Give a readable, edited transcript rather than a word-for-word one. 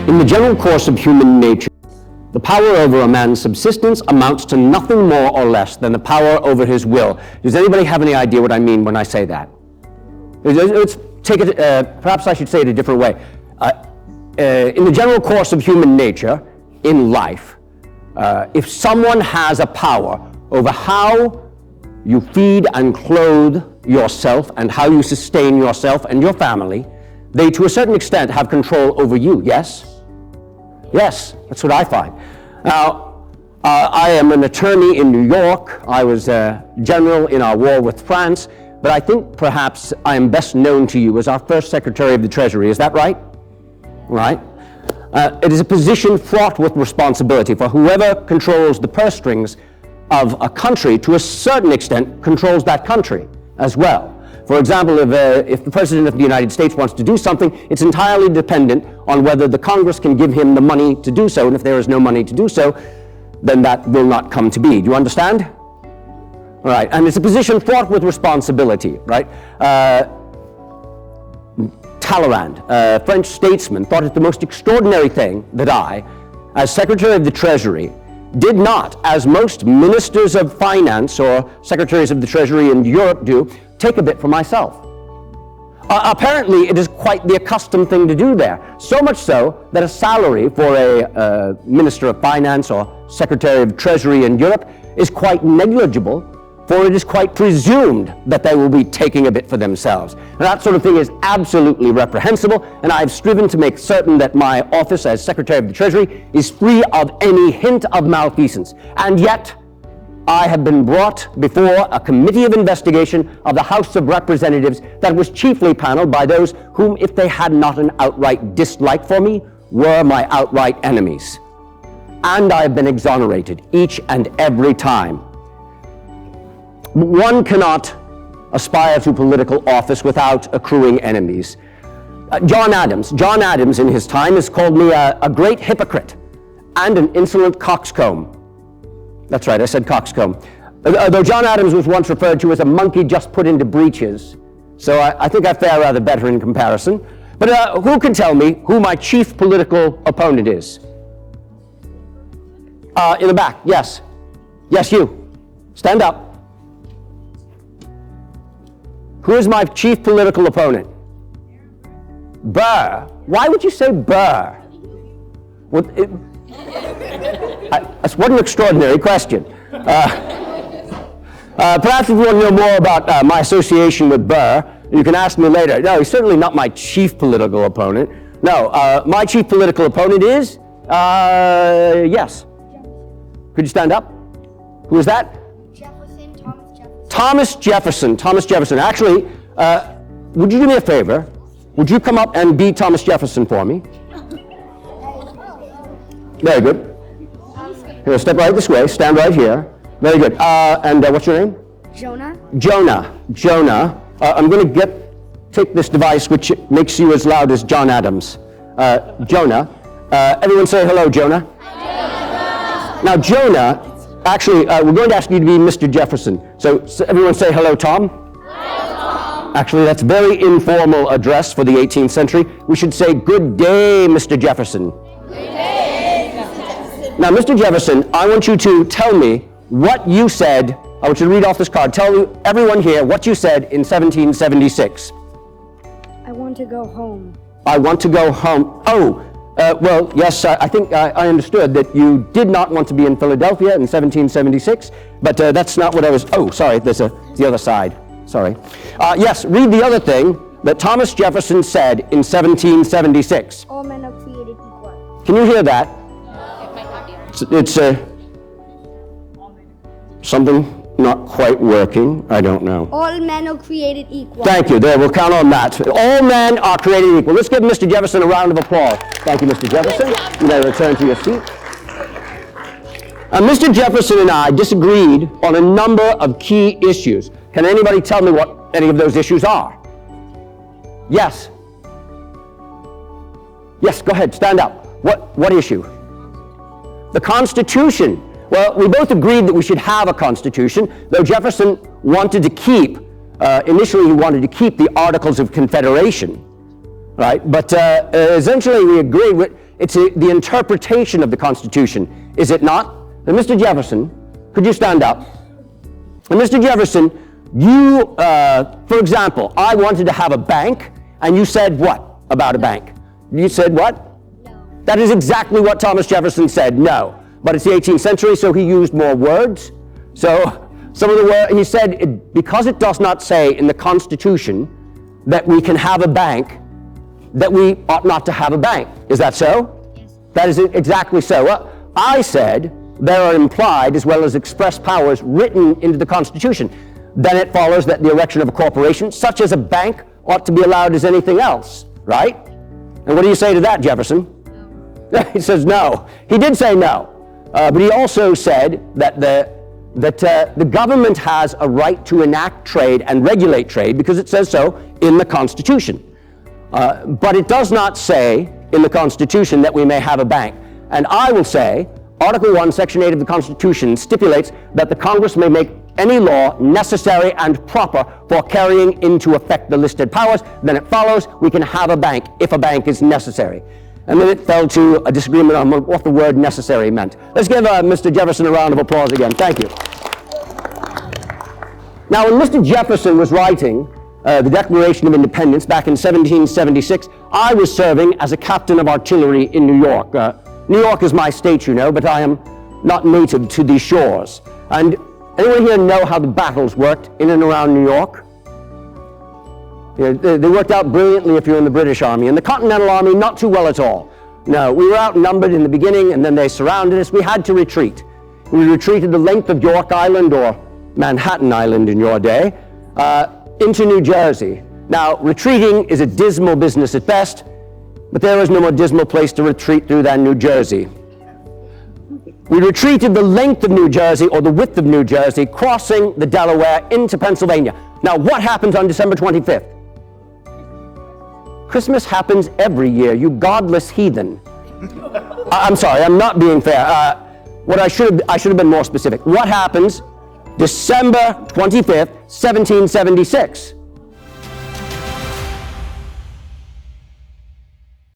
In the general course of human nature, the power over a man's subsistence amounts to nothing more or less than the power over his will. Does anybody have any idea what I mean when I say that? Let's take it, perhaps I should say it a different way. In the general course of human nature, in life, if someone has a power over how you feed and clothe yourself and how you sustain yourself and your family, they to a certain extent have control over you, yes? Yes, that's what I find. Now, I am an attorney in New York. I was a general in our war with France, but I think perhaps I am best known to you as our first Secretary of the Treasury. Is that right? Right? It is a position fraught with responsibility, for whoever controls the purse strings of a country, to a certain extent, controls that country as well. For example, if the President of the United States wants to do something, it's entirely dependent on whether the Congress can give him the money to do so, and if there is no money to do so, then that will not come to be. Do you understand? All right, and it's a position fraught with responsibility, right? Talleyrand, a French statesman, thought it the most extraordinary thing that I, as Secretary of the Treasury, did not, as most ministers of finance or secretaries of the Treasury in Europe do, take a bit for myself. Apparently, it is quite the accustomed thing to do there. So much so that a salary for a minister of finance or secretary of Treasury in Europe is quite negligible, for it is quite presumed that they will be taking a bit for themselves. And that sort of thing is absolutely reprehensible, and I've striven to make certain that my office as Secretary of the Treasury is free of any hint of malfeasance. And yet, I have been brought before a committee of investigation of the House of Representatives that was chiefly paneled by those whom, if they had not an outright dislike for me, were my outright enemies. And I have been exonerated each and every time. One cannot aspire to political office without accruing enemies. John Adams in his time has called me a great hypocrite and an insolent coxcomb. That's right, I said coxcomb. Though John Adams was once referred to as a monkey just put into breeches, so I think I fare rather better in comparison. But who can tell me who my chief political opponent is? In the back, yes. Yes, you. Stand up. Who is my chief political opponent? Burr. Why would you say Burr? Well, that's what an extraordinary question. Perhaps if you want to know more about my association with Burr, you can ask me later. No, he's certainly not my chief political opponent. No, my chief political opponent is, yes. Could you stand up? Who is that? Thomas Jefferson. Actually, would you do me a favor? Would you come up and be Thomas Jefferson for me? Very good. Here, step right this way. Stand right here. Very good. And what's your name? Jonah. I'm going to take this device which makes you as loud as John Adams. Jonah. Everyone say hello, Jonah. Hi, Jonah. Now, Jonah, actually, we're going to ask you to be Mr. Jefferson. So everyone say hello, Tom. Hello, Tom. Actually, that's very informal address for the 18th century. We should say, good day, Mr. Jefferson. Good day, Mr. Jefferson. Now, Mr. Jefferson, I want you to tell me what you said. I want you to read off this card. Tell everyone here what you said in 1776. I want to go home. I want to go home. Oh, well, yes, I think I understood that you did not want to be in Philadelphia in 1776, but that's not what I was... Oh, sorry, there's the other side. Sorry. Yes, read the other thing that Thomas Jefferson said in 1776. All men are created equal. Can you hear that? It's something not quite working. I don't know. All men are created equal. Thank you. There, we'll count on that. All men are created equal. Let's give Mr. Jefferson a round of applause. Thank you, Mr. Jefferson. You may return to your seat. Mr. Jefferson and I disagreed on a number of key issues. Can anybody tell me what any of those issues are? Yes. Yes, go ahead. Stand up. What issue? The Constitution. Well, we both agreed that we should have a Constitution, though Jefferson wanted to keep, initially he wanted to keep the Articles of Confederation, right? But essentially we agreed, It's the interpretation of the Constitution, is it not? Now, Mr. Jefferson, could you stand up? And Mr. Jefferson, you, for example, I wanted to have a bank, and you said what about a bank? You said what? No. That is exactly what Thomas Jefferson said, no. But it's the 18th century, so he used more words. So some of the words, he said, because it does not say in the Constitution that we can have a bank, that we ought not to have a bank. Is that so? Yes. That is exactly so. Well, I said there are implied as well as express powers written into the Constitution. Then it follows that the erection of a corporation, such as a bank, ought to be allowed as anything else, right? And what do you say to that, Jefferson? No. He says no. He did say no. But he also said that the government has a right to enact trade and regulate trade because it says so in the Constitution. But it does not say in the Constitution that we may have a bank. And I will say, Article 1, Section 8 of the Constitution stipulates that the Congress may make any law necessary and proper for carrying into effect the listed powers. Then it follows, we can have a bank if a bank is necessary. And then it fell to a disagreement on what the word necessary meant. Let's give Mr. Jefferson a round of applause again. Thank you. Now, when Mr. Jefferson was writing the Declaration of Independence back in 1776, I was serving as a captain of artillery in New York. New York is my state, you know, but I am not native to these shores. And anyone here know how the battles worked in and around New York? You know, they worked out brilliantly if you're in the British Army. And the Continental Army, not too well at all. No, we were outnumbered in the beginning, and then they surrounded us. We had to retreat. We retreated the length of York Island, or Manhattan Island in your day, into New Jersey. Now, retreating is a dismal business at best, but there is no more dismal place to retreat through than New Jersey. We retreated the length of New Jersey, or the width of New Jersey, crossing the Delaware into Pennsylvania. Now, what happens on December 25th? Christmas happens every year, you godless heathen. I'm sorry, I'm not being fair. I should have been more specific. What happens December 25th, 1776?